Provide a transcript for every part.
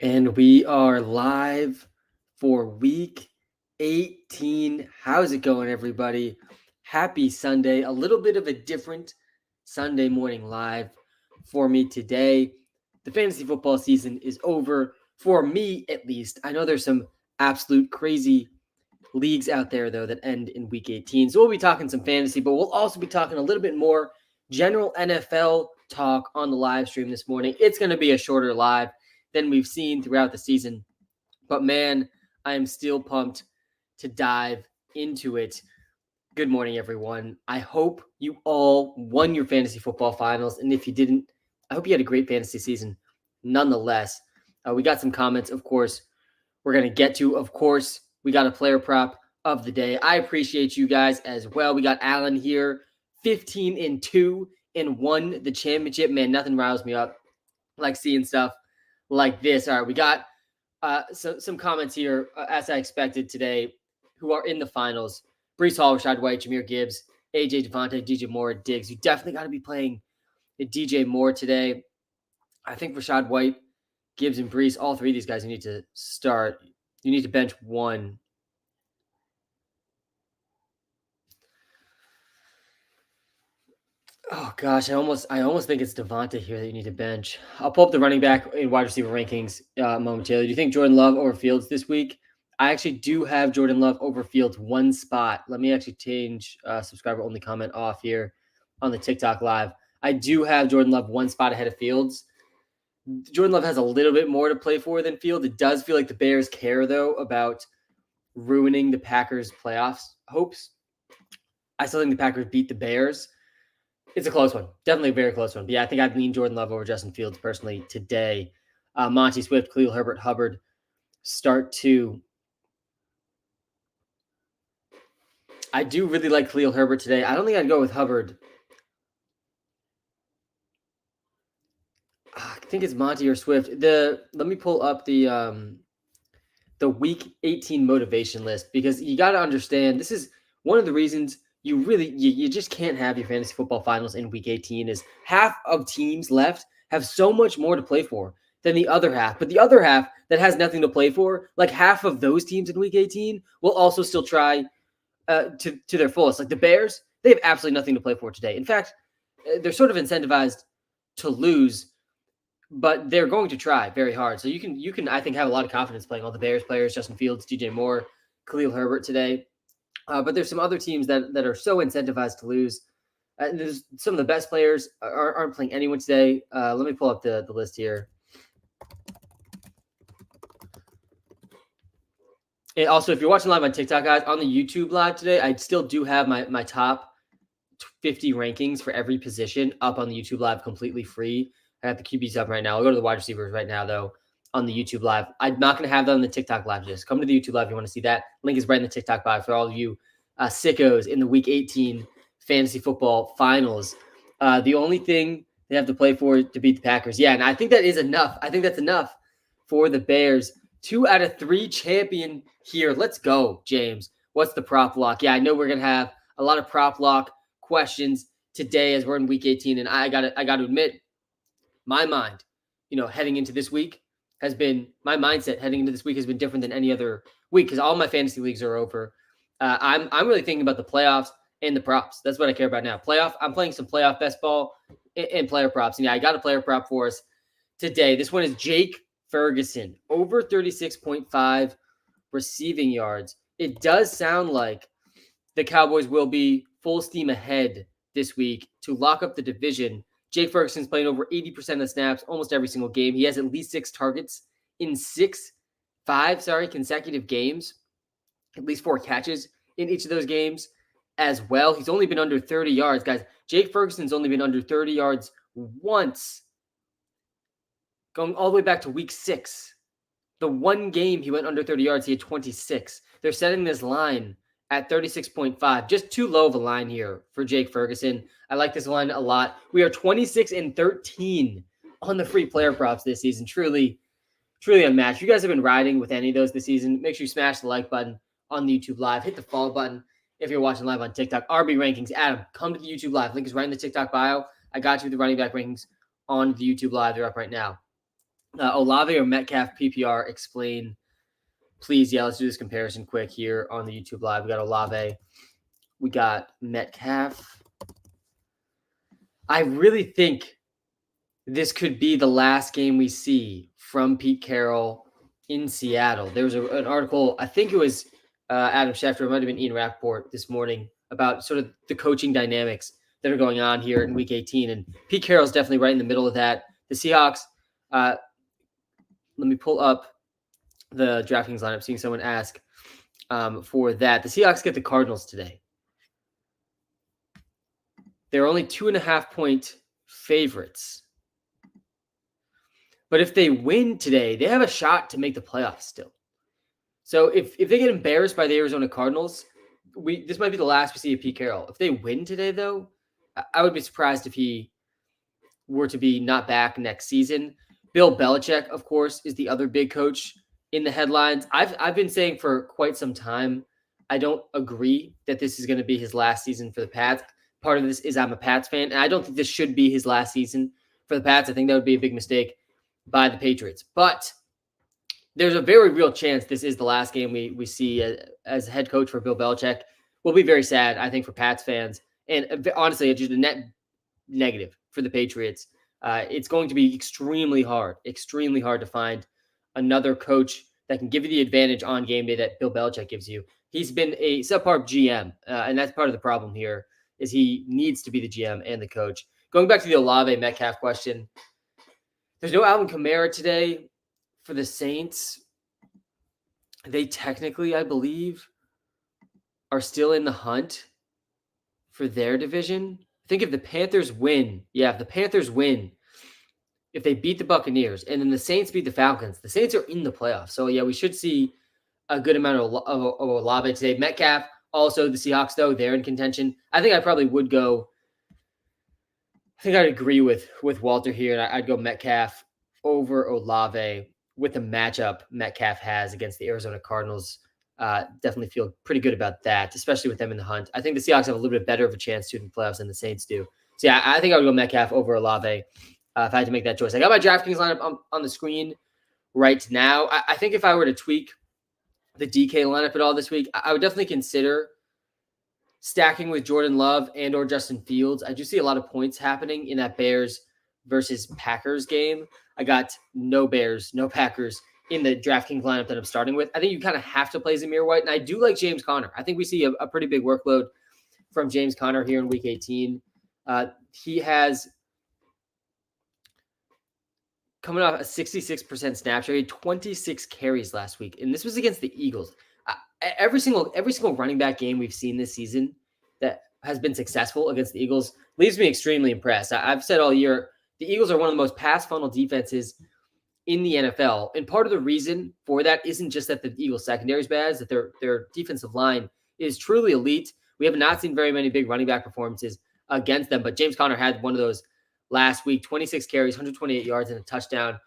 And we are live for week 18. How's it going, everybody? Happy Sunday. A little bit of a different Sunday morning live for me today. The fantasy football season is over, for me at least. I know there's some absolute crazy leagues out there, though, that end in week 18. So we'll be talking some fantasy, but we'll also be talking a little bit more general NFL talk on the live stream this morning. It's going to be a shorter live than we've seen throughout the season. But man, I am still pumped to dive into it. Good morning, everyone. I hope you all won your fantasy football finals. And if you didn't, I hope you had a great fantasy season nonetheless. We got some comments, of course, we're going to get to. Of course, we got a player prop of the day. I appreciate you guys as well. We got Alan here, 15-2 and won the championship. Man, nothing riles me up like seeing stuff like this. All right, we got some comments here, as I expected today, who are in the finals. Brees Hall, Rashad White, Jahmyr Gibbs, AJ Devontae, DJ Moore, Diggs. You definitely got to be playing DJ Moore today. I think Rashad White, Gibbs, and Brees, all three of these guys you need to start. You need to bench one. Oh gosh, I almost think it's Devontae here that you need to bench. I'll pull up the running back and wide receiver rankings momentarily. Do you think Jordan Love over Fields this week? I actually do have Jordan Love over Fields one spot. Let me actually change subscriber only comment off here on the TikTok live. I do have Jordan Love one spot ahead of Fields. Jordan Love has a little bit more to play for than Fields. It does feel like the Bears care, though, about ruining the Packers' playoffs hopes. I still think the Packers beat the Bears. It's a close one. Definitely a very close one. But yeah, I think I'd lean Jordan Love over Justin Fields personally today. Monty Swift, Khalil Herbert, Hubbard start two. I do really like Khalil Herbert today. I don't think I'd go with Hubbard. I think it's Monty or Swift. Let me pull up the week 18 motivation list, because you got to understand, this is one of the reasons you just can't have your fantasy football finals in week 18 is half of teams left have so much more to play for than the other half. But the other half that has nothing to play for, like half of those teams in week 18 will also still try to their fullest. Like the Bears, they have absolutely nothing to play for today. In fact, they're sort of incentivized to lose, but they're going to try very hard. So you can I think have a lot of confidence playing all the Bears players, Justin Fields, DJ Moore, Khalil Herbert today. But there's some other teams that are so incentivized to lose. There's some of the best players aren't playing anyone today. Let me pull up the list here. And also, if you're watching live on TikTok, guys, on the YouTube live today, I still do have my top 50 rankings for every position up on the YouTube live completely free. I got the QBs up right now. I'll go to the wide receivers right now, though, on the YouTube live. I'm not going to have that on the TikTok live. Just come to the YouTube live if you want to see that. Link is right in the TikTok bio for all of you sickos in the Week 18 fantasy football finals. The only thing they have to play for to beat the Packers. Yeah, and I think that is enough. I think that's enough for the Bears. 2 out of 3 champion here. Let's go, James. What's the prop lock? Yeah, I know we're going to have a lot of prop lock questions today as we're in week 18. And I got to admit, my mind, heading into this week my mindset heading into this week has been different than any other week, because all my fantasy leagues are over. I'm really thinking about the playoffs and the props. That's what I care about now. I'm playing some playoff best ball and player props. And yeah, I got a player prop for us today. This one is Jake Ferguson, over 36.5 receiving yards. It does sound like the Cowboys will be full steam ahead this week to lock up the division. Jake Ferguson's playing over 80% of the snaps almost every single game. He has at least 6 targets in five consecutive games, at least 4 catches in each of those games as well. He's only been under 30 yards, guys. Jake Ferguson's only been under 30 yards once, going all the way back to week 6. The one game he went under 30 yards, he had 26. They're setting this line at 36.5. Just too low of a line here for Jake Ferguson. I like this line a lot. We are 26-13 on the free player props this season. Truly unmatched. If you guys have been riding with any of those this season, make sure you smash the like button on the YouTube live. Hit the follow button if you're watching live on TikTok. RB rankings. Adam, come to the YouTube live. Link is right in the TikTok bio. I got you with the running back rankings on the YouTube live. They're up right now. Olave or Metcalf PPR, explain, please. Yeah, let's do this comparison quick here on the YouTube Live. We got Olave. We got Metcalf. I really think this could be the last game we see from Pete Carroll in Seattle. There was an article, I think it was Adam Schefter, it might have been Ian Rappaport this morning, about sort of the coaching dynamics that are going on here in Week 18. And Pete Carroll's definitely right in the middle of that. The Seahawks, let me pull up the DraftKings lineup, seeing someone ask for that. The Seahawks get the Cardinals today. They're only 2.5-point favorites. But if they win today, they have a shot to make the playoffs still. So if they get embarrassed by the Arizona Cardinals, this might be the last we see of Pete Carroll. If they win today, though, I would be surprised if he were to be not back next season. Bill Belichick, of course, is the other big coach in the headlines. I've been saying for quite some time, I don't agree that this is going to be his last season for the Pats. Part of this is I'm a Pats fan, and I don't think this should be his last season for the Pats. I think that would be a big mistake by the Patriots. But there's a very real chance this is the last game we see as head coach for Bill Belichick. Will be very sad, I think, for Pats fans. And honestly, it's just a net negative for the Patriots. It's going to be extremely hard to find another coach that can give you the advantage on game day that Bill Belichick gives you. He's been a subpar GM, and that's part of the problem here, is he needs to be the GM and the coach. Going back to the Olave Metcalf question, there's no Alvin Kamara today for the Saints. They technically, I believe, are still in the hunt for their division. I think if the Panthers win, if they beat the Buccaneers and then the Saints beat the Falcons, the Saints are in the playoffs. So, we should see a good amount of Olave today. Metcalf, also the Seahawks, though, they're in contention. I think I probably would go – I think I'd agree with Walter here, and I'd go Metcalf over Olave with the matchup Metcalf has against the Arizona Cardinals. Definitely feel pretty good about that, especially with them in the hunt. I think the Seahawks have a little bit better of a chance to in the playoffs than the Saints do. So, I think I would go Metcalf over Olave if I had to make that choice. I got my DraftKings lineup on the screen right now. I think if I were to tweak the DK lineup at all this week, I would definitely consider stacking with Jordan Love and or Justin Fields. I do see a lot of points happening in that Bears versus Packers game. I got no Bears, no Packers in the DraftKings lineup that I'm starting with. I think you kind of have to play Zamir White, and I do like James Conner. I think we see a pretty big workload from James Conner here in Week 18. He has coming off a 66% snap share, 26 carries last week, and this was against the Eagles. Every single running back game we've seen this season that has been successful against the Eagles leaves me extremely impressed. I've said all year, the Eagles are one of the most pass funnel defenses in the NFL. And part of the reason for that isn't just that the Eagles secondary is bad, it's that their defensive line is truly elite. We have not seen very many big running back performances against them, but James Conner had one of those last week, 26 carries, 128 yards and a touchdown.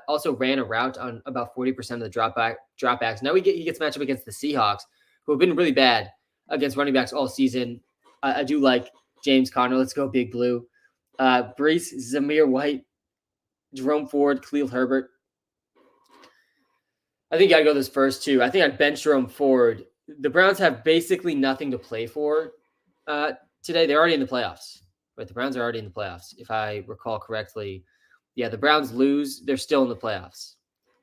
Also ran a route on about 40% of the dropbacks. Now he gets matched up against the Seahawks, who have been really bad against running backs all season. I do like James Conner. Let's go Big Blue. Brees, Zamir White, Jerome Ford, Khalil Herbert. I think I'd go this first two. I think I'd bench Jerome Ford. The Browns have basically nothing to play for today. They're already in the playoffs. Right? The Browns are already in the playoffs, if I recall correctly. Yeah, the Browns lose. They're still in the playoffs.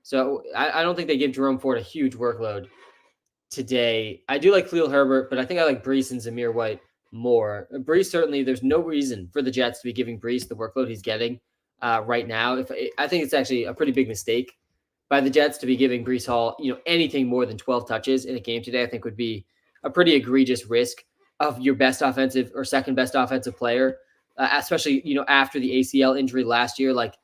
So I don't think they give Jerome Ford a huge workload today. I do like Khalil Herbert, but I think I like Brees and Zamir White more. Brees, certainly, there's no reason for the Jets to be giving Brees the workload he's getting right now. I think it's actually a pretty big mistake by the Jets to be giving Brees Hall, anything more than 12 touches in a game today. I think would be a pretty egregious risk of your best offensive or second best offensive player, especially after the ACL injury last year. Like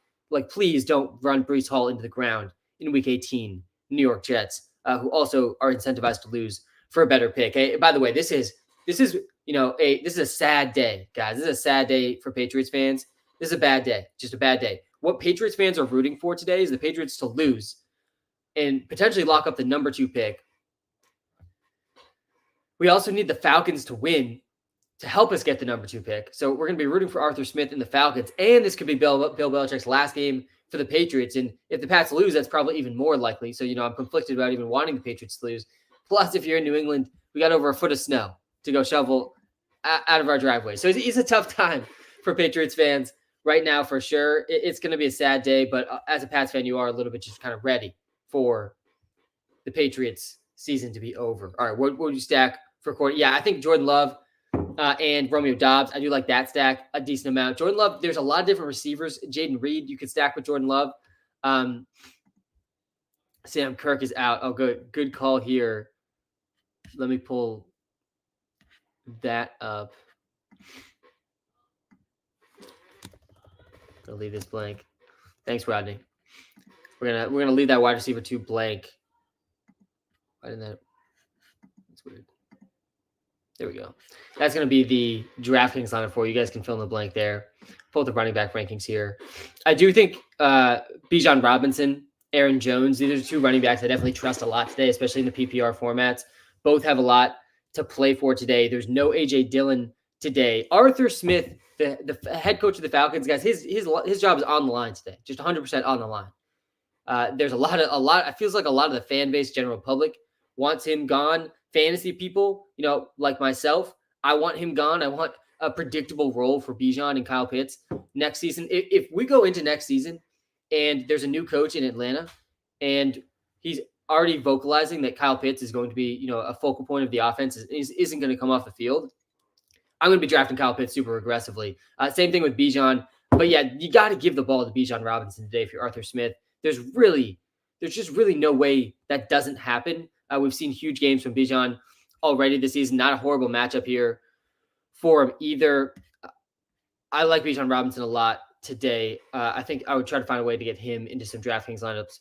please don't run Brees Hall into the ground in Week 18. New York Jets, who also are incentivized to lose for a better pick. Hey, by the way, this is a sad day, guys. This is a sad day for Patriots fans. This is a bad day, just a bad day. What Patriots fans are rooting for today is the Patriots to lose and potentially lock up the number 2 pick. We also need the Falcons to win to help us get the number 2 pick. So we're going to be rooting for Arthur Smith and the Falcons. And this could be Bill Belichick's last game for the Patriots. And if the Pats lose, that's probably even more likely. So, I'm conflicted about even wanting the Patriots to lose. Plus, if you're in New England, we got over a foot of snow to go shovel out of our driveway. So it's a tough time for Patriots fans right now, for sure. It's going to be a sad day, but as a Pats fan, you are a little bit just kind of ready for the Patriots season to be over. All right, what would you stack for quarter? Yeah, I think Jordan Love and Romeo Doubs. I do like that stack a decent amount. Jordan Love, there's a lot of different receivers. Jaden Reed, you could stack with Jordan Love. Sam Kirk is out. Oh, good call here. Let me pull that up. I'll leave this blank. Thanks, Rodney. We're gonna leave that wide receiver 2 blank. Why didn't that? That's weird. There we go. That's gonna be the DraftKings lineup for you. You guys can fill in the blank there. Pull the running back rankings here. I do think Bijan Robinson, Aaron Jones, these are 2 running backs I definitely trust a lot today, especially in the PPR formats. Both have a lot to play for today. There's no AJ Dillon today. Arthur Smith, the head coach of the Falcons, guys, his job is on the line today, just 100% on the line. There's a lot. It feels like a lot of the fan base, general public, wants him gone. Fantasy people, like myself, I want him gone. I want a predictable role for Bijan and Kyle Pitts next season. If we go into next season and there's a new coach in Atlanta and he's already vocalizing that Kyle Pitts is going to be, a focal point of the offense, isn't going to come off the field, I'm going to be drafting Kyle Pitts super aggressively. Same thing with Bijan. But yeah, you got to give the ball to Bijan Robinson today if you're Arthur Smith. There's just really no way that doesn't happen. We've seen huge games from Bijan already this season. Not a horrible matchup here for him either. I like Bijan Robinson a lot today. I think I would try to find a way to get him into some DraftKings lineups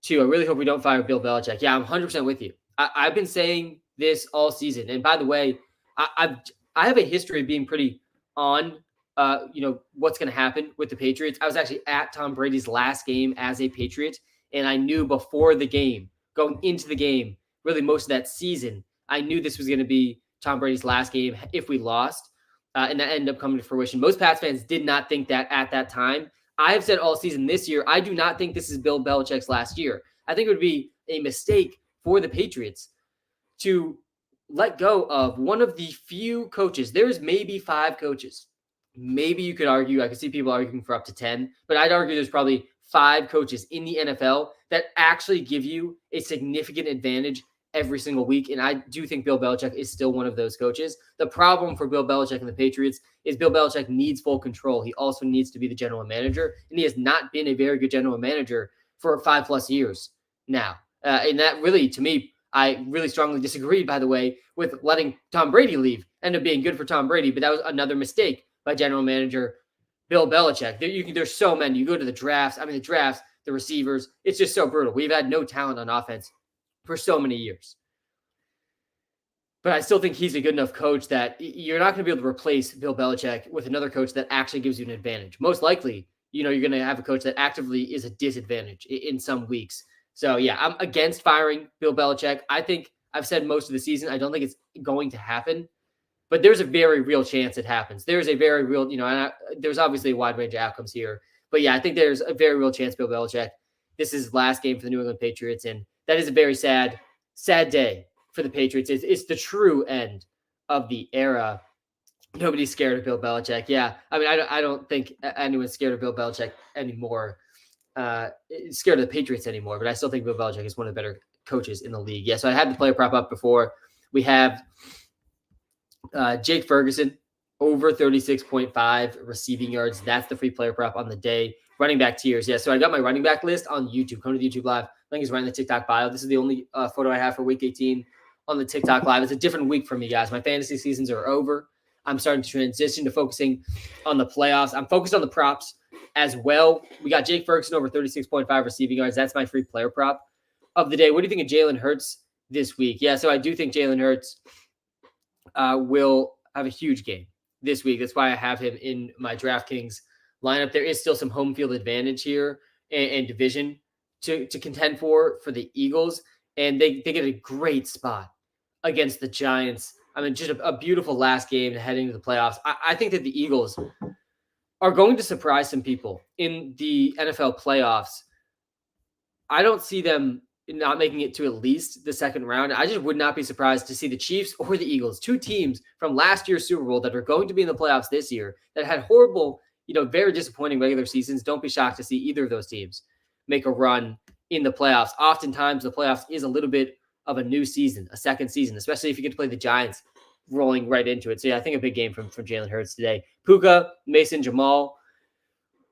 too. I really hope we don't fire Bill Belichick. Yeah, I'm 100% with you. I've been saying this all season. And by the way, I have a history of being pretty on, what's going to happen with the Patriots. I was actually at Tom Brady's last game as a Patriot, and I knew before the game, going into the game, really most of that season, I knew this was going to be Tom Brady's last game if we lost, and that ended up coming to fruition. Most Pats fans did not think that at that time. I have said all season this year, I do not think this is Bill Belichick's last year. I think it would be a mistake for the Patriots to let go of one of the few coaches. There's maybe 5 coaches. Maybe you could argue, I could see people arguing for up to 10, but I'd argue there's probably 5 coaches in the NFL that actually give you a significant advantage every single week. And I do think Bill Belichick is still one of those coaches. The problem for Bill Belichick and the Patriots is Bill Belichick needs full control. He also needs to be the general manager, and he has not been a very good general manager for 5+ years now. And that really, to me, I really strongly disagreed, by the way, with letting Tom Brady leave. Ended up being good for Tom Brady, but that was another mistake by general manager Bill Belichick. There's so many. You go to the drafts. The receivers, it's just so brutal. We've had no talent on offense for so many years. But I still think he's a good enough coach that you're not going to be able to replace Bill Belichick with another coach that actually gives you an advantage. Most likely, you're going to have a coach that actively is a disadvantage in some weeks. So, yeah, I'm against firing Bill Belichick. I think I've said most of the season, I don't think it's going to happen. But there's a very real chance it happens. There's a very real, there's obviously a wide range of outcomes here. But, yeah, I think there's a very real chance Bill Belichick, this is his last game for the New England Patriots. And that is a very sad day for the Patriots. It's the true end of the era. Nobody's scared of Bill Belichick. Yeah, I mean, I don't think anyone's scared of Bill Belichick anymore. Scared of the Patriots anymore, but I still think Bill Belichick is one of the better coaches in the league. Yeah, so I had the player prop up before. We have Jake Ferguson over 36.5 receiving yards. That's the free player prop on the day. Running back tiers. Yeah, so I got my running back list on YouTube. Come to the YouTube Live. Link is right in the TikTok bio. This is the only photo I have for week 18 on the TikTok Live. It's a different week for me, guys. My fantasy seasons are over. I'm starting to transition to focusing on the playoffs. I'm focused on the props as well. We got Jake Ferguson over 36.5 receiving yards. That's my free player prop of the day. What do you think of Jalen Hurts this week? Yeah, so I do think Jalen Hurts will have a huge game this week. That's why I have him in my DraftKings lineup. There is still some home field advantage here and division to contend for the Eagles. And they get a great spot against the Giants. I mean, just a beautiful last game heading to the playoffs. I think that the Eagles are going to surprise some people in the NFL playoffs. I don't see them not making it to at least the second round. I just would not be surprised to see the Chiefs or the Eagles, two teams from last year's Super Bowl that are going to be in the playoffs this year that had horrible, very disappointing regular seasons. Don't be shocked to see either of those teams make a run in the playoffs. Oftentimes, the playoffs is a little bit of a new season, a second season, especially if you get to play the Giants rolling right into it. So, yeah, I think a big game from Jalen Hurts today. Puka, Mason, Jamal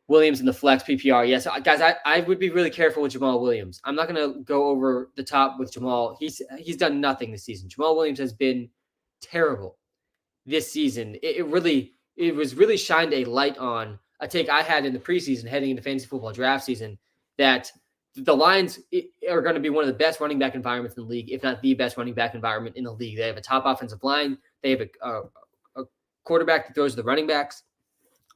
Williams in the flex PPR. Yes, guys, I would be really careful with Jamal Williams. I'm not going to go over the top with Jamal. He's done nothing this season. Jamal Williams has been terrible this season. It was really shined a light on a take I had in the preseason heading into fantasy football draft season that the Lions are going to be one of the best running back environments in the league, if not the best running back environment in the league. They have a top offensive line. They have a quarterback that throws to the running backs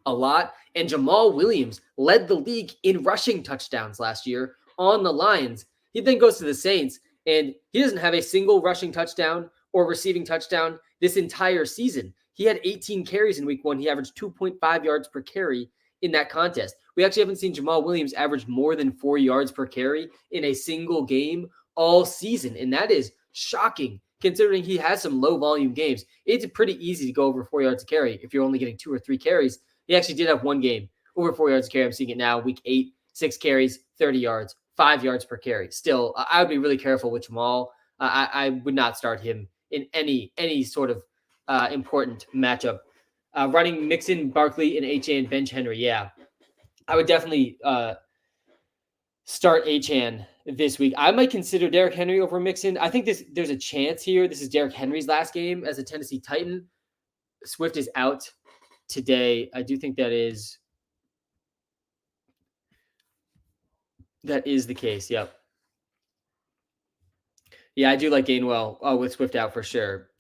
a lot. And Jamal Williams led the league in rushing touchdowns last year on the Lions. He then goes to the Saints, and he doesn't have a single rushing touchdown or receiving touchdown this entire season. He had 18 carries in week 1. He averaged 2.5 yards per carry in that contest. We actually haven't seen Jamal Williams average more than 4 yards per carry in a single game all season, and that is shocking considering he has some low volume games. It's pretty easy to go over 4 yards a carry if you're only getting 2 or 3 carries. He actually did have one game over 4 yards a carry. I'm seeing it now, week 8, 6 carries, 30 yards, 5 yards per carry. Still, I would be really careful with Jamal. I would not start him in any sort of important matchup. Running Mixon, Barkley, and Achane, bench Henry. Yeah, I would definitely start Achane this week. I might consider Derrick Henry over Mixon. I think there's a chance here. This is Derrick Henry's last game as a Tennessee Titan. Swift is out today. I do think that is the case. Yep. Yeah, I do like Gainwell with Swift out for sure,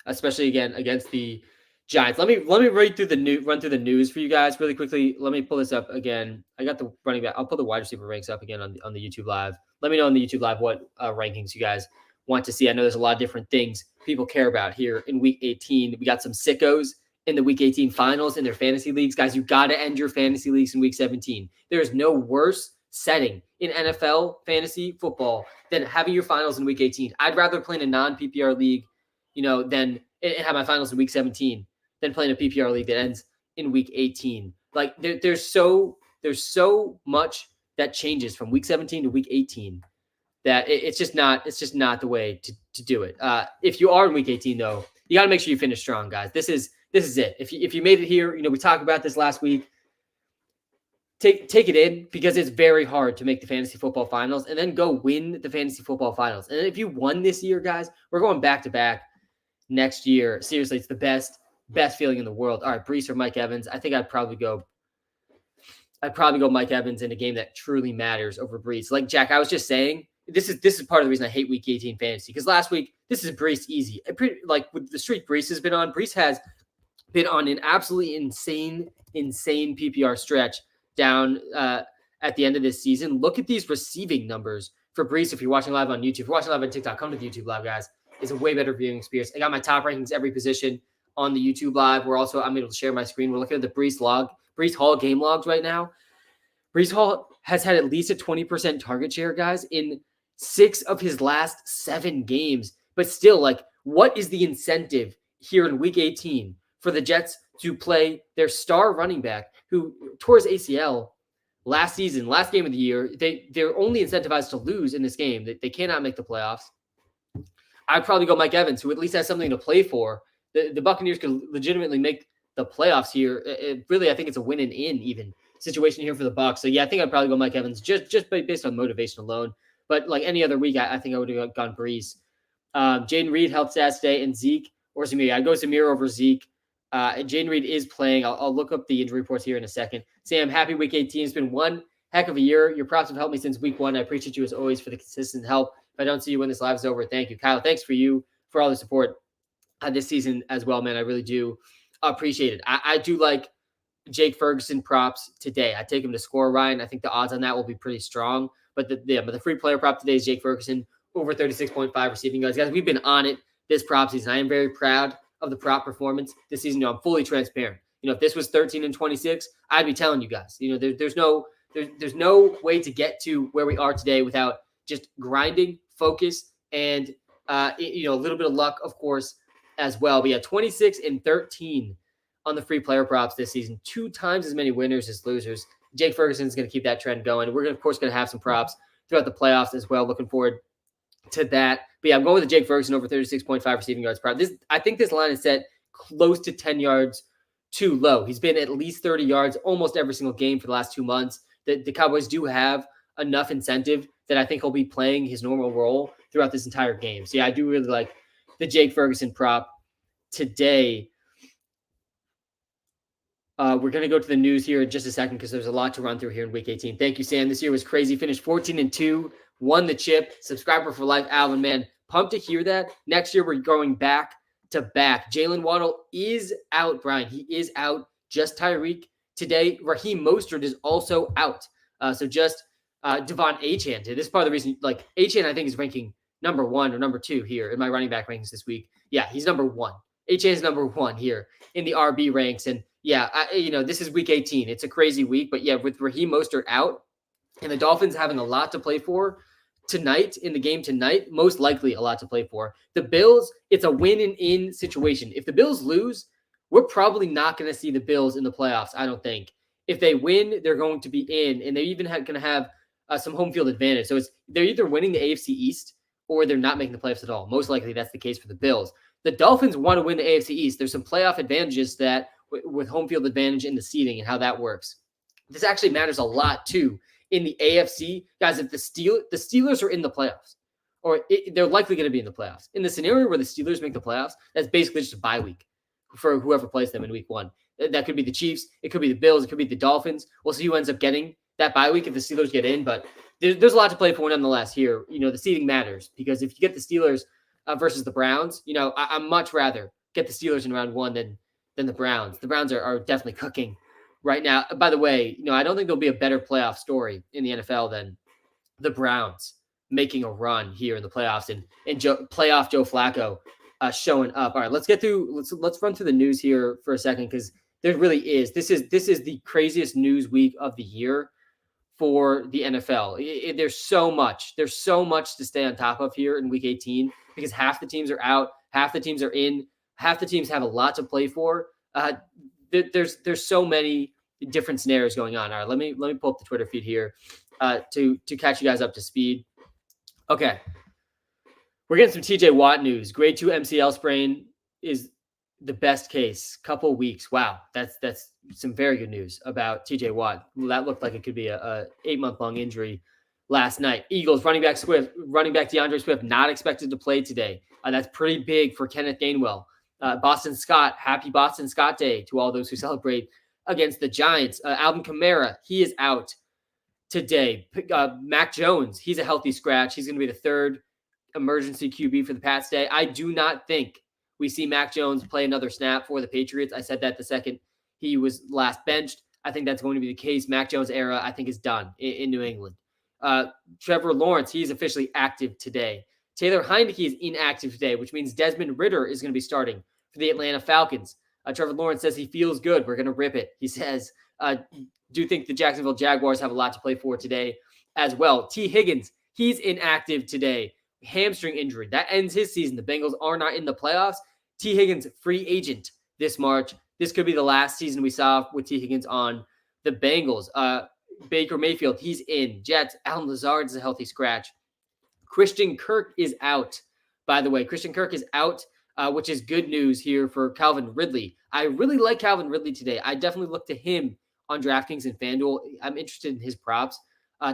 especially again against the Giants. Let me run through the news for you guys really quickly. Let me pull this up again. I got the running back. I'll pull the wide receiver ranks up again on the YouTube live. Let me know on the YouTube live what rankings you guys want to see. I know there's a lot of different things people care about here in week 18. We got some sickos in the week 18 finals in their fantasy leagues. Guys, you got to end your fantasy leagues in week 17. There is no worse setting in NFL fantasy football than having your finals in week 18. I'd rather play in a non-PPR league, than have my finals in week 17 than playing a PPR league that ends in week 18. Like there's so much that changes from week 17 to week 18 that it's just not the way to do it. If you are in week 18 though, you got to make sure you finish strong, guys. This is it. If you made it here, we talked about this last week. Take it in because it's very hard to make the fantasy football finals and then go win the fantasy football finals. And if you won this year, guys, we're going back to back next year. Seriously, it's the best feeling in the world. All right, Brees or Mike Evans. I think I'd probably go Mike Evans in a game that truly matters over Brees. Like Jack, I was just saying, this is part of the reason I hate week 18 fantasy because last week this is Brees easy. Like with the streak Brees has been on, Brees has been on an absolutely insane PPR stretch down at the end of this season. Look at these receiving numbers for Brees. If you're watching live on YouTube, if you're watching live on TikTok, come to the YouTube live, guys. It's a way better viewing experience. I got my top rankings every position on the YouTube live. I'm able to share my screen. We're looking at the Brees Hall game logs right now. Brees Hall has had at least a 20% target share, guys, in 6 of his last 7 games. But still, like, what is the incentive here in week 18 for the Jets to play their star running back who tore his ACL last season, last game of the year? They're only incentivized to lose in this game. They cannot make the playoffs. I'd probably go Mike Evans, who at least has something to play for. The Buccaneers could legitimately make the playoffs here. Really, I think it's a win and in even situation here for the Bucs. So yeah, I think I'd probably go Mike Evans just based on motivation alone. But like any other week, I think I would have gone Brees. Jaden Reed helped stats today, and Zeke or Zamir. I'd go Zamir over Zeke. Jaden Reed is playing. I'll look up the injury reports here in a second. Sam, happy week 18. It's been one heck of a year. Your props have helped me since week 1. I appreciate you as always for the consistent help. If I don't see you when this live is over, thank you. Kyle, thanks for all the support this season as well, man. I really do appreciate it. I do like Jake Ferguson props today. I take him to score, Ryan. I think the odds on that will be pretty strong. But the free player prop today is Jake Ferguson over 36.5 receiving yards. Guys, we've been on it this prop season. I am very proud of the prop performance this season. I'm fully transparent. If this was 13 and 26, I'd be telling you guys. There's no way to get to where we are today without just grinding, focus, and a little bit of luck, of course, as well. But yeah, 26 and 13 on the free player props this season, 2 times as many winners as losers. Jake Ferguson is going to keep that trend going. We're of course going to have some props throughout the playoffs as well. Looking forward to that. But yeah, I'm going with the Jake Ferguson over 36.5 receiving yards prop. I think this line is set close to 10 yards too low. He's been at least 30 yards almost every single game for the last 2 months. The Cowboys do have enough incentive that I think he'll be playing his normal role throughout this entire game. So yeah, I do really like the Jake Ferguson prop today. We're going to go to the news here in just a second because there's a lot to run through here in Week 18. Thank you, Sam. This year was crazy. Finished 14-2, won the chip. Subscriber for life, Alvin, man. Pumped to hear that. Next year, we're going back to back. Jalen Waddle is out, Brian. He is out. Just Tyreek today. Raheem Mostert is also out. So just Devon Achane. This is part of the reason, Achane, I think, is ranking number 1 or number 2 here in my running back rankings this week. Yeah, he's number 1. Achane is number 1 here in the RB ranks. And yeah, this is Week 18. It's a crazy week. But yeah, with Raheem Mostert out and the Dolphins having a lot to play for tonight, in the game tonight, most likely a lot to play for. The Bills, it's a win-and-in situation. If the Bills lose, we're probably not going to see the Bills in the playoffs, I don't think. If they win, they're going to be in, and they're even going to have some home field advantage. So they're either winning the AFC East or they're not making the playoffs at all. Most likely that's the case for the Bills. The Dolphins want to win the AFC East. There's some playoff advantages that with home field advantage in the seeding and how that works. This actually matters a lot too in the AFC. Guys, if the Steelers are in the playoffs, or they're likely going to be in the playoffs. In the scenario where the Steelers make the playoffs, that's basically just a bye week for whoever plays them in week 1. That could be the Chiefs. It could be the Bills. It could be the Dolphins. We'll see who ends up getting that bye week if the Steelers get in. But there's a lot to play for nonetheless here. The seeding matters because if you get the Steelers versus the Browns, I'm much rather get the Steelers in round 1 than the Browns. The Browns are definitely cooking right now. By the way, I don't think there'll be a better playoff story in the NFL than the Browns making a run here in the playoffs and playoff Joe Flacco showing up. All right, let's run through the news here for a second because there really is. This is the craziest news week of the year for the NFL. There's so much to stay on top of here in Week 18 because half the teams are out, half the teams are in, half the teams have a lot to play for. There's so many different scenarios going on. All right, let me pull up the Twitter feed here to catch you guys up to speed. Okay, we're getting some TJ Watt news. Grade 2 MCL sprain is the best case. Couple weeks. Wow, that's some very good news about TJ Watt. That looked like it could be a 8-month-long injury last night. Eagles running back DeAndre Swift not expected to play today. That's pretty big for Kenneth Gainwell. Boston Scott, happy Boston Scott Day to all those who celebrate against the Giants. Alvin Kamara, he is out today. Mac Jones, he's a healthy scratch. He's going to be the 3rd emergency QB for the Pats today. I do not think we see Mac Jones play another snap for the Patriots. I said that the second he was last benched. I think that's going to be the case. Mac Jones era, I think, is done in New England. Trevor Lawrence, he's officially active today. Taylor Heineke is inactive today, which means Desmond Ridder is going to be starting for the Atlanta Falcons. Trevor Lawrence says he feels good. We're going to rip it. He says, do think the Jacksonville Jaguars have a lot to play for today as well. T. Higgins, he's inactive today. Hamstring injury. That ends his season. The Bengals are not in the playoffs. T. Higgins, free agent this March. This could be the last season we saw with T. Higgins on the Bengals. Baker Mayfield, he's in. Jets, Allen Lazard is a healthy scratch. Christian Kirk is out. By the way, Christian Kirk is out, which is good news here for Calvin Ridley. I really like Calvin Ridley today. I definitely look to him on DraftKings and FanDuel. I'm interested in his props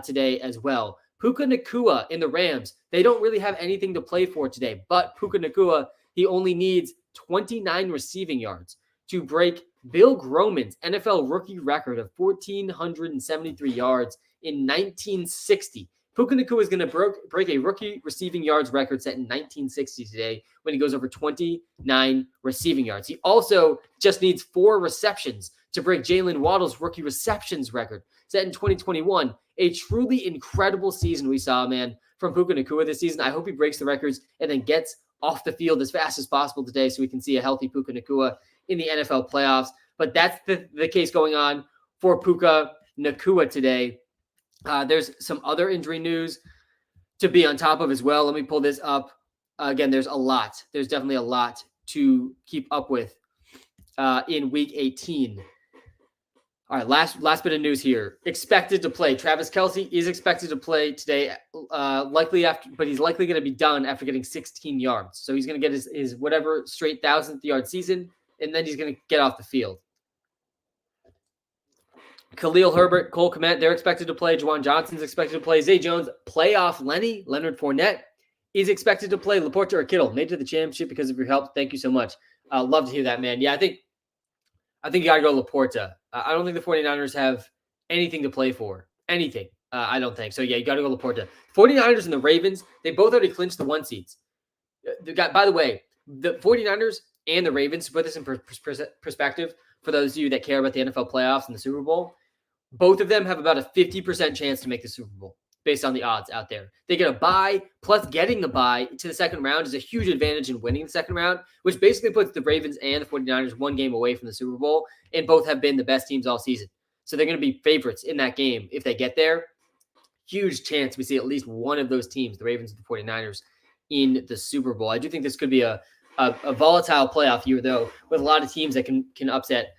today as well. Puka Nacua in the Rams. They don't really have anything to play for today, but Puka Nacua, he only needs 29 receiving yards to break Bill Groman's NFL rookie record of 1,473 yards in 1960. Puka Nacua is going to break a rookie receiving yards record set in 1960 today when he goes over 29 receiving yards. He also just needs 4 receptions to break Jalen Waddle's rookie receptions record set in 2021. A truly incredible season we saw, man, from Puka Nacua this season. I hope he breaks the records and then gets off the field as fast as possible today so we can see a healthy Puka Nacua in the NFL playoffs. But that's the case going on for Puka Nacua today. There's some other injury news to be on top of as well. Let me pull this up. Again, there's a lot. There's definitely a lot to keep up with in Week 18. All right, last bit of news here. Expected to play. Travis Kelce is expected to play today, but he's likely going to be done after getting 16 yards. So he's going to get his whatever straight 1,000th yard season, and then he's going to get off the field. Khalil Herbert, Cole Kmet, they're expected to play. Juwan Johnson's expected to play. Zay Jones, playoff Lenny, Leonard Fournette is expected to play. Laporta or Kittle, made to the championship because of your help. Thank you so much. Love to hear that, man. Yeah, I think you got to go Laporta. I don't think the 49ers have anything to play for. Anything. I don't think. So, yeah, you got to go Laporta. 49ers and the Ravens, they both already clinched the 1 seeds. By the way, the 49ers and the Ravens, to put this in perspective, for those of you that care about the NFL playoffs and the Super Bowl, both of them have about a 50% chance to make the Super Bowl based on the odds out there. They get a bye, plus getting the bye to the second round is a huge advantage in winning the second round, which basically puts the Ravens and the 49ers 1 game away from the Super Bowl, and both have been the best teams all season. So they're going to be favorites in that game if they get there. Huge chance we see at least one of those teams, the Ravens and the 49ers, in the Super Bowl. I do think this could be a volatile playoff year, though, with a lot of teams that can upset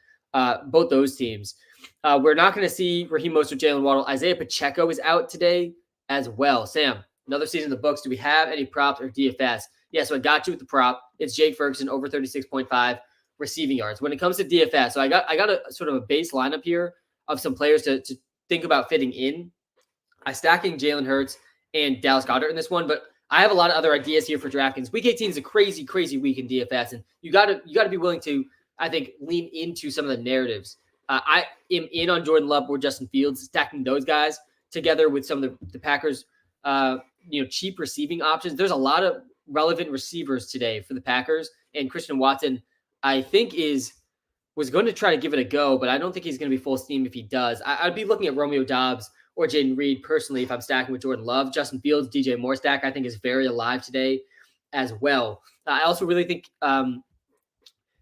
both those teams. We're not going to see Raheem Mostert, Jalen Waddle. Isaiah Pacheco is out today as well. Sam, another season in the books. Do we have any props or DFS? Yeah, so I got you with the prop. It's Jake Ferguson over 36.5 receiving yards. When it comes to DFS, so I got a sort of a base lineup here of some players to think about fitting in. I'm stacking Jalen Hurts and Dallas Goedert in this one, but I have a lot of other ideas here for DraftKings. Week 18 is a crazy, crazy week in DFS, and you got to be willing to, I think, lean into some of the narratives. I am in on Jordan Love or Justin Fields, stacking those guys together with some of the Packers, cheap receiving options. There's a lot of relevant receivers today for the Packers, and Christian Watson, I think, was going to try to give it a go, but I don't think he's going to be full steam if he does. I'd be looking at Romeo Doubs or Jaden Reed personally if I'm stacking with Jordan Love. Justin Fields, DJ Moore stack, I think, is very alive today as well. I also really think Devon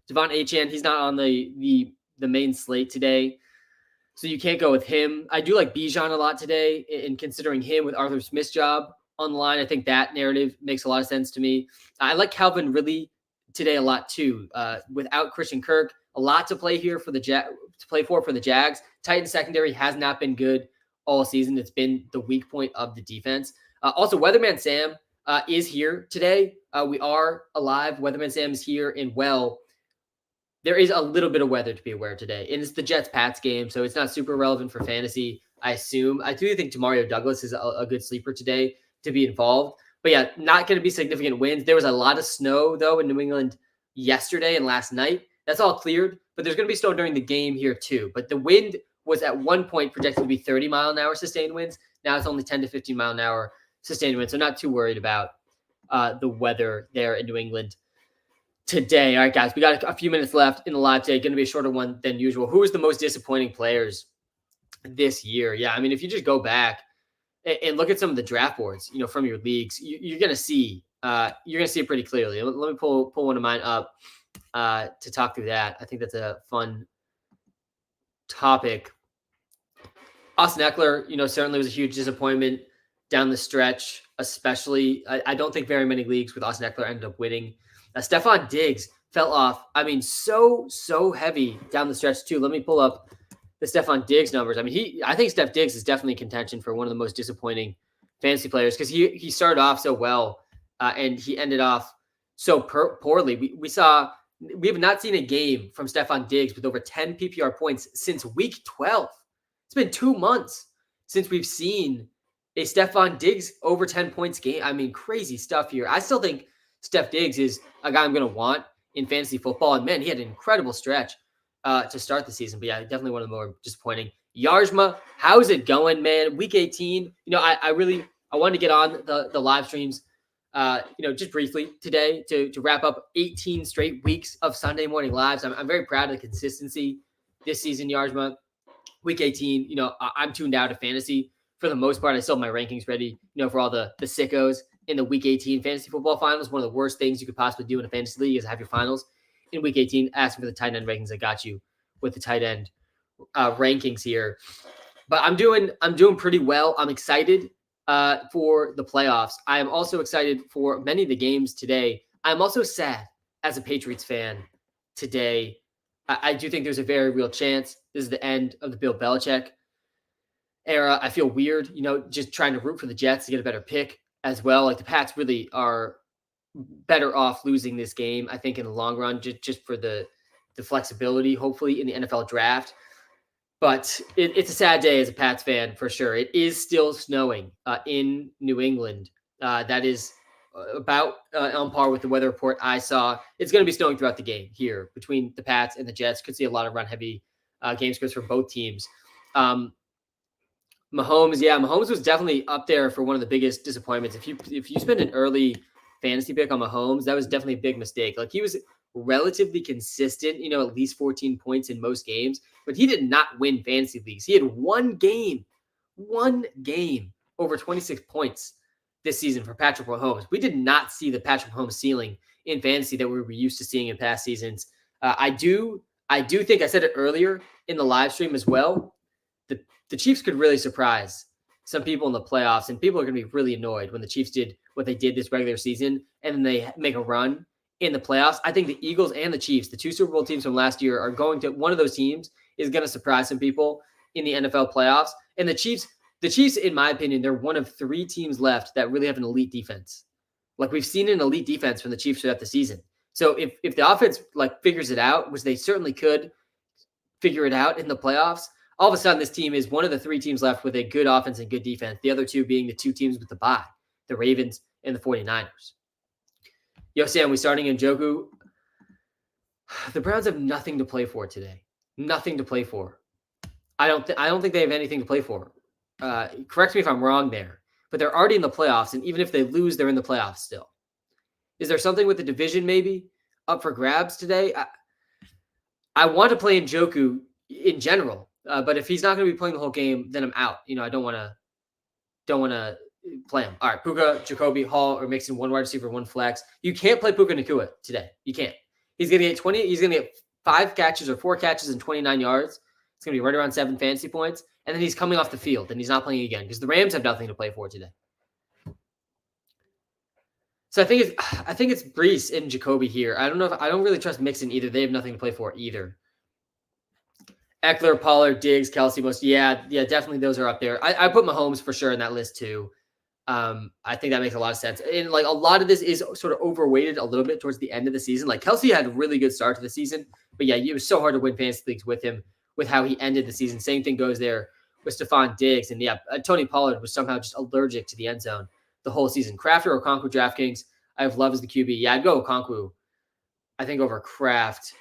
Achane, he's not on the main slate today, so you can't go with him. I do like Bijan a lot today, and considering him with Arthur Smith's job on the line, I think that narrative makes a lot of sense to me. I like Calvin Ridley today a lot too. Without Christian Kirk, a lot to play here for the Jags. Titans secondary has not been good all season. It's been the weak point of the defense. Also, Weatherman Sam is here today. We are alive. Weatherman Sam is here and well. There is a little bit of weather to be aware today, and it's the Jets-Pats game, so it's not super relevant for fantasy, I assume. I do think Demario Douglas is a good sleeper today to be involved. But yeah, not going to be significant wins. There was a lot of snow, though, in New England yesterday and last night. That's all cleared, but there's going to be snow during the game here, too. But the wind was at one point projected to be 30-mile-an-hour sustained winds. Now it's only 10 to 15-mile-an-hour sustained winds, so not too worried about the weather there in New England today. All right, guys, we got a few minutes left in the live today. Going to be a shorter one than usual. Who is the most disappointing players this year? Yeah, I mean, if you just go back and look at some of the draft boards, from your leagues, you're going to see it pretty clearly. Let me pull one of mine up to talk through that. I think that's a fun topic. Austin Eckler, certainly was a huge disappointment down the stretch, especially. I don't think very many leagues with Austin Eckler ended up winning. Stephon Diggs fell off. I mean, so heavy down the stretch too. Let me pull up the Stephon Diggs numbers. I mean, I think Steph Diggs is definitely in contention for one of the most disappointing fantasy players because he started off so well and he ended off so poorly. We have not seen a game from Stephon Diggs with over 10 PPR points since week 12. It's been 2 months since we've seen a Stephon Diggs over 10 points game. I mean, crazy stuff here. I still think Steph Diggs is a guy I'm going to want in fantasy football. And, man, he had an incredible stretch to start the season. But, yeah, definitely one of the more disappointing. Yarzma, how's it going, man? Week 18. I wanted to get on the live streams, just briefly today to wrap up 18 straight weeks of Sunday morning lives. I'm very proud of the consistency this season, Yarzma. Week 18, I'm tuned out of fantasy for the most part. I still have my rankings ready, for all the sickos in the Week 18 fantasy football finals. One of the worst things you could possibly do in a fantasy league is have your finals in Week 18. Asking for the tight end rankings, I got you with the tight end rankings here. But I'm doing pretty well. I'm excited for the playoffs. I am also excited for many of the games today. I'm also sad as a Patriots fan today. I do think there's a very real chance this is the end of the Bill Belichick era. I feel weird, just trying to root for the Jets to get a better pick as well. Like the Pats really are better off losing this game, I think, in the long run, just for the flexibility, hopefully, in the NFL draft. But it's a sad day as a Pats fan, for sure. It is still snowing in New England. That is about on par with the weather report I saw. It's going to be snowing throughout the game here between the Pats and the Jets. Could see a lot of run-heavy game scripts for both teams. Mahomes was definitely up there for one of the biggest disappointments. If you spend an early fantasy pick on Mahomes, that was definitely a big mistake. Like, he was relatively consistent, at least 14 points in most games, but he did not win fantasy leagues. He had one game over 26 points this season for Patrick Mahomes. We did not see the Patrick Mahomes ceiling in fantasy that we were used to seeing in past seasons. I do think, I said it earlier in the live stream as well, the Chiefs could really surprise some people in the playoffs, and people are going to be really annoyed when the Chiefs did what they did this regular season and then they make a run in the playoffs. I think the Eagles and the Chiefs, the two Super Bowl teams from last year, are going to, one of those teams is going to surprise some people in the NFL playoffs. And the Chiefs, in my opinion, they're one of three teams left that really have an elite defense. Like, we've seen an elite defense from the Chiefs throughout the season. So if the offense figures it out, which they certainly could figure it out in the playoffs, all of a sudden this team is one of the three teams left with a good offense and good defense. The other two being the two teams with the bye, the Ravens and the 49ers. Yo, Sam, we starting Njoku. The Browns have nothing to play for today. Nothing to play for. I don't think they have anything to play for. Correct me if I'm wrong there, but they're already in the playoffs, and even if they lose, they're in the playoffs still. Is there something with the division maybe up for grabs today? I want to play Njoku in general, but if he's not going to be playing the whole game, then I'm out. I don't want to play him. All right, Puka, Jacoby, Hall, or Mixon, one wide receiver, one flex. You can't play Puka Nacua today. You can't. He's going to get 20. He's going to get 5 catches or 4 catches and 29 yards. It's going to be right around 7 fantasy points. And then he's coming off the field, and he's not playing again because the Rams have nothing to play for today. So I think it's Brees and Jacoby here. I don't really trust Mixon either. They have nothing to play for either. Eckler, Pollard, Diggs, Kelsey, definitely those are up there. I put Mahomes for sure in that list too. I think that makes a lot of sense. And a lot of this is sort of overweighted a little bit towards the end of the season. Like, Kelsey had a really good start to the season, but it was so hard to win fantasy leagues with him, with how he ended the season. Same thing goes there with Stephon Diggs. And Tony Pollard was somehow just allergic to the end zone the whole season. Kraft or Okonkwo DraftKings. I have Love as the QB. Yeah, I'd go Okonkwo, I think, over Kraft.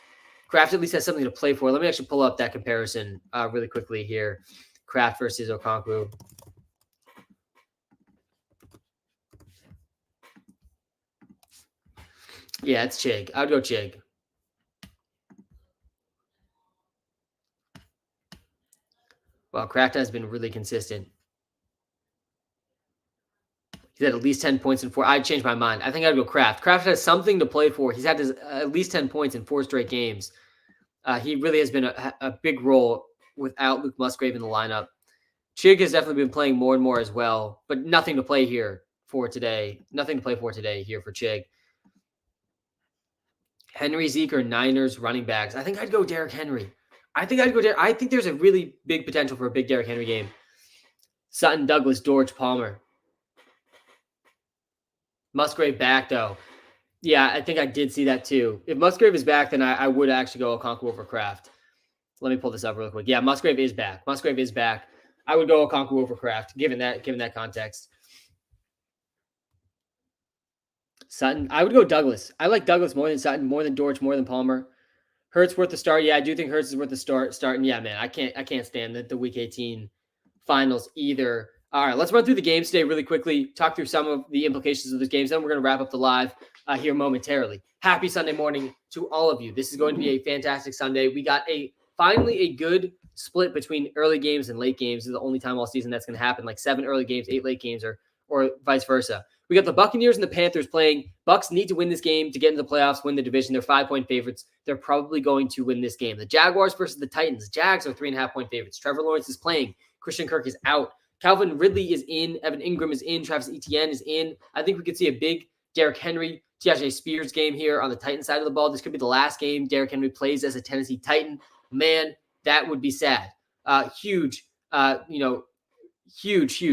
Kraft at least has something to play for. Let me actually pull up that comparison really quickly here. Kraft versus Okonkwo. Yeah, it's Chig. I would go Chig. Well, Kraft has been really consistent. He's had at least 10 points in 4. I'd change my mind. I think I'd go Kraft. Kraft has something to play for. He's had at least 10 points in 4 straight games. He really has been a big role without Luke Musgrave in the lineup. Chig has definitely been playing more and more as well, but nothing to play here for today. Nothing to play for today here for Chig. Henry, Zeke, or Niners running backs. I think I'd go Derrick Henry. I think there's a really big potential for a big Derrick Henry game. Sutton, Douglas, George, Palmer. Musgrave back, though. Yeah, I think I did see that too. If Musgrave is back, then I would actually go Okonkwo over Kraft. Let me pull this up real quick. Yeah, Musgrave is back. I would go Okonkwo over Kraft, given that context. Sutton, I would go Douglas. I like Douglas more than Sutton, more than Dortch, more than Palmer. Hurts worth the start. Yeah, I do think Hurts is worth the start. And yeah, man, I can't stand the Week 18 finals either. All right, let's run through the games today really quickly, talk through some of the implications of those games. Then we're going to wrap up the live here momentarily. Happy Sunday morning to all of you. This is going to be a fantastic Sunday. We got finally a good split between early games and late games. This is the only time all season that's going to happen, like 7 early games, 8 late games, or vice versa. We got the Buccaneers and the Panthers playing. Bucs need to win this game to get into the playoffs, win the division. They're 5-point favorites. They're probably going to win this game. The Jaguars versus the Titans. Jags are 3.5-point favorites. Trevor Lawrence is playing. Christian Kirk is out. Calvin Ridley is in. Evan Ingram is in. Travis Etienne is in. I think we could see a big Derrick Henry, T.J. Spears game here on the Titan side of the ball. This could be the last game Derrick Henry plays as a Tennessee Titan. Man, that would be sad. Huge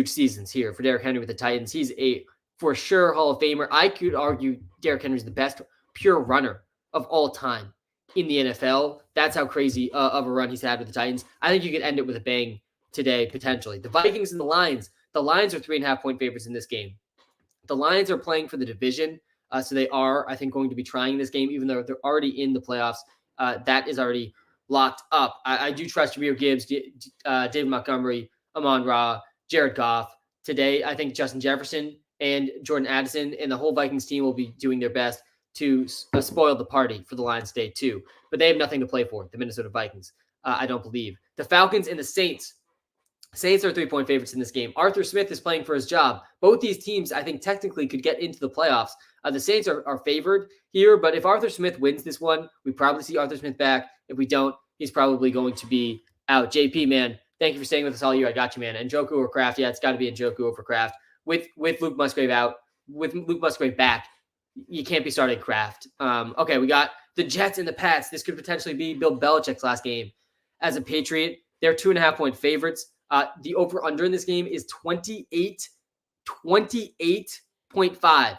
seasons here for Derrick Henry with the Titans. He's a for sure Hall of Famer. I could argue Derrick Henry's the best pure runner of all time in the NFL. That's how crazy of a run he's had with the Titans. I think you could end it with a bang today, potentially. The Vikings and the Lions. The Lions are 3.5-point favorites in this game. The Lions are playing for the division, so they are, I think, going to be trying this game, even though they're already in the playoffs. That is already locked up. I do trust Jahmyr Gibbs, David Montgomery, Amon-Ra, Jared Goff. Today, I think Justin Jefferson and Jordan Addison and the whole Vikings team will be doing their best to spoil the party for the Lions today too. But they have nothing to play for, the Minnesota Vikings, I don't believe. The Falcons and the Saints. Saints are 3-point favorites in this game. Arthur Smith is playing for his job. Both these teams, I think, technically could get into the playoffs. The Saints are favored here, but if Arthur Smith wins this one, we probably see Arthur Smith back. If we don't, he's probably going to be out. JP, man, thank you for staying with us all year. I got you, man. Njoku or Kraft? Yeah, it's got to be Njoku over Kraft. With Luke Musgrave out, with Luke Musgrave back, you can't be starting Kraft. Okay, we got the Jets and the Pats. This could potentially be Bill Belichick's last game as a Patriot. They're 2.5-point favorites. The over-under in this game is 28.5.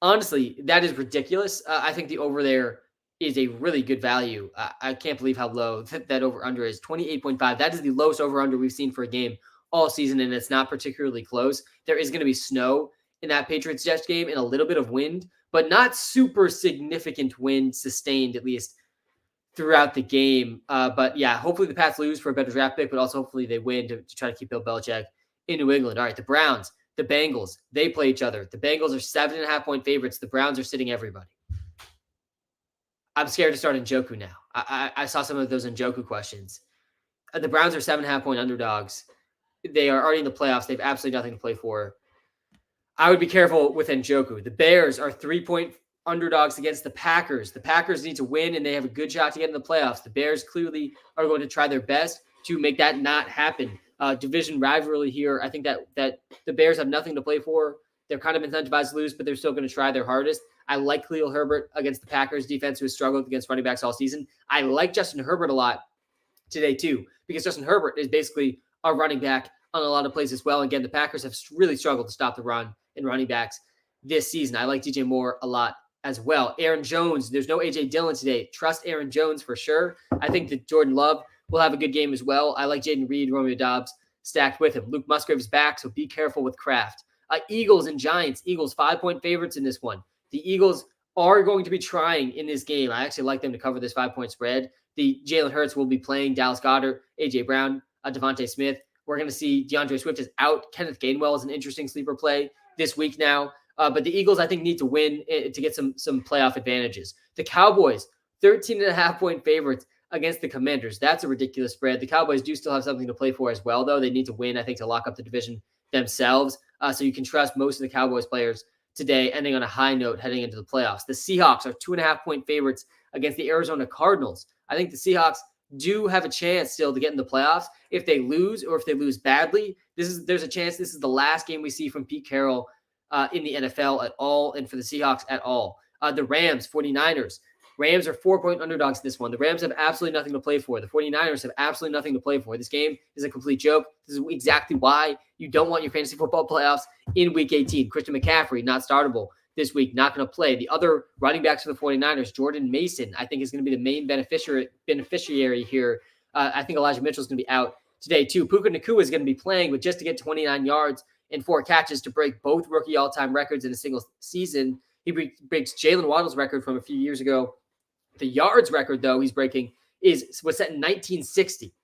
Honestly, that is ridiculous. I think the over there is a really good value. I can't believe how low that over-under is. 28.5. That is the lowest over-under we've seen for a game all season, and it's not particularly close. There is going to be snow in that Patriots-Jets game and a little bit of wind, but not super significant wind sustained, at least throughout the game. But yeah, hopefully the Pats lose for a better draft pick, but also hopefully they win to try to keep Bill Belichick in New England. All right, the Browns, the Bengals, they play each other. The Bengals are 7.5-point favorites. The Browns are sitting everybody. I'm scared to start Njoku now. I saw some of those Njoku questions. The Browns are 7.5-point underdogs. They are already in the playoffs. They have absolutely nothing to play for. I would be careful with Njoku. The Bears are 3-point underdogs against the Packers. The Packers need to win, and they have a good shot to get in the playoffs. The Bears clearly are going to try their best to make that not happen. Division rivalry here. I think that the Bears have nothing to play for. They're kind of incentivized to lose, but they're still going to try their hardest. I like Khalil Herbert against the Packers defense, who has struggled against running backs all season. I like Justin Herbert a lot today too, because Justin Herbert is basically a running back on a lot of plays as well. Again, the Packers have really struggled to stop the run in running backs this season. I like DJ Moore a lot as well. Aaron Jones, there's no A.J. Dillon today. Trust Aaron Jones for sure. I think that Jordan Love will have a good game as well. I like Jaden Reed, Romeo Doubs stacked with him. Luke Musgrave is back, so be careful with Kraft. Eagles and Giants. Eagles 5-point favorites in this one. The Eagles are going to be trying in this game. I actually like them to cover this 5-point spread. The Jalen Hurts will be playing Dallas Goedert, A.J. Brown, Devontae Smith. We're going to see DeAndre Swift is out. Kenneth Gainwell is an interesting sleeper play this week now. But the Eagles, I think, need to win to get some playoff advantages. The Cowboys, 13.5-point favorites against the Commanders. That's a ridiculous spread. The Cowboys do still have something to play for as well, though. They need to win, I think, to lock up the division themselves. So you can trust most of the Cowboys players today, ending on a high note heading into the playoffs. The Seahawks are 2.5-point favorites against the Arizona Cardinals. I think the Seahawks do have a chance still to get in the playoffs. If they lose or if they lose badly, there's a chance this is the last game we see from Pete Carroll in the NFL at all, and for the Seahawks at all. The Rams, 49ers. Rams are 4-point underdogs in this one. The Rams have absolutely nothing to play for. The 49ers have absolutely nothing to play for. This game is a complete joke. This is exactly why you don't want your fantasy football playoffs in Week 18. Christian McCaffrey, not startable this week, not going to play. The other running backs for the 49ers, Jordan Mason, I think is going to be the main beneficiary here. I think Elijah Mitchell is going to be out today too. Puka Nacua is going to be playing, but just to get 29 yards and 4 catches to break both rookie all-time records in a single season. He breaks Jalen Waddle's record from a few years ago. The yards record, though, he's breaking was set in 1960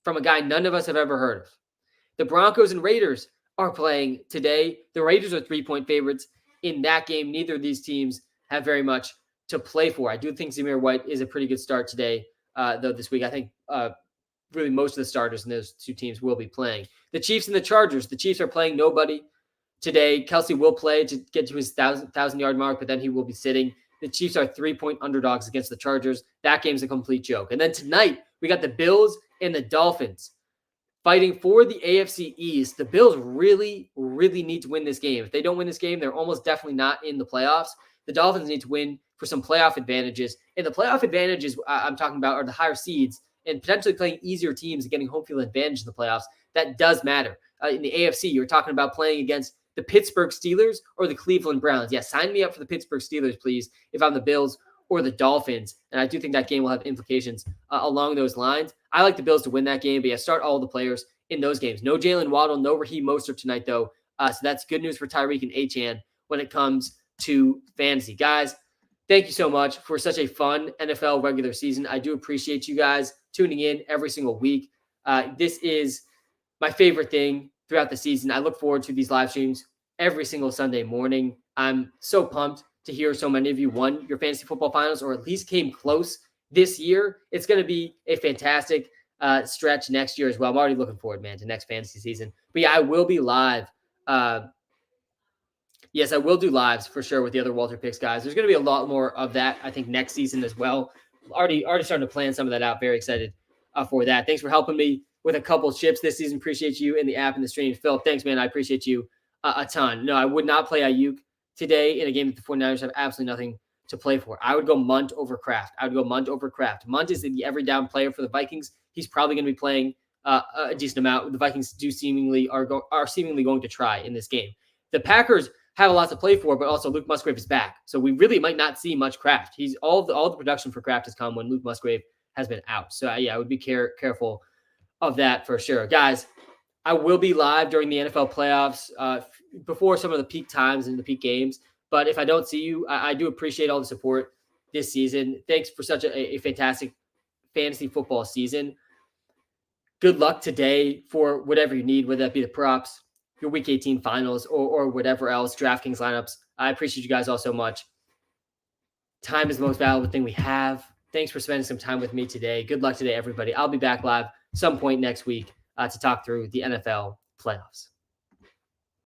from a guy none of us have ever heard of. The Broncos and Raiders are playing today. The Raiders are 3-point favorites in that game. Neither of these teams have very much to play for. I do think Zamir White is a pretty good start today, though, this week. I think really most of the starters in those two teams will be playing. The Chiefs and the Chargers. The Chiefs are playing nobody today. Kelsey will play to get to his 1,000-yard mark, but then he will be sitting. The Chiefs are 3-point underdogs against the Chargers. That game's a complete joke. And then tonight, we got the Bills and the Dolphins fighting for the AFC East. The Bills really, really need to win this game. If they don't win this game, they're almost definitely not in the playoffs. The Dolphins need to win for some playoff advantages. And the playoff advantages I'm talking about are the higher seeds and potentially playing easier teams and getting home field advantage in the playoffs. That does matter. In the AFC, you're talking about playing against the Pittsburgh Steelers or the Cleveland Browns. Yeah, sign me up for the Pittsburgh Steelers, please, if I'm the Bills or the Dolphins. And I do think that game will have implications along those lines. I like the Bills to win that game, but yeah, start all the players in those games. No Jalen Waddle, no Raheem Mostert tonight, though. So that's good news for Tyreek and Achane when it comes to fantasy. Guys, thank you so much for such a fun NFL regular season. I do appreciate you guys tuning in every single week. This is my favorite thing throughout the season. I look forward to these live streams every single Sunday morning. I'm so pumped to hear so many of you won your fantasy football finals or at least came close this year. It's going to be a fantastic stretch next year as well. I'm already looking forward, man, to next fantasy season. But yeah, I will be live. Yes, I will do lives for sure with the other Walter Picks guys. There's going to be a lot more of that, I think, next season as well. Already starting to plan some of that out. Very excited for that. Thanks for helping me with a couple chips this season. Appreciate you in the app and the stream. Phil, thanks, man. I appreciate you a ton. No, I would not play Ayuk today in a game that the 49ers have absolutely nothing to play for. I would go Munt over Kraft. Munt is the every down player for the Vikings. He's probably going to be playing a decent amount. The Vikings are seemingly going to try in this game. The Packers have a lot to play for, but also Luke Musgrave is back. So we really might not see much Kraft. He's all the production for Kraft has come when Luke Musgrave has been out. So yeah, I would be careful of that for sure. Guys, I will be live during the NFL playoffs before some of the peak times and the peak games. But if I don't see you, I do appreciate all the support this season. Thanks for such a fantastic fantasy football season. Good luck today for whatever you need, whether that be the props, your Week 18 finals, or whatever else, DraftKings lineups. I appreciate you guys all so much. Time is the most valuable thing we have. Thanks for spending some time with me today. Good luck today, everybody. I'll be back live some point next week to talk through the NFL playoffs.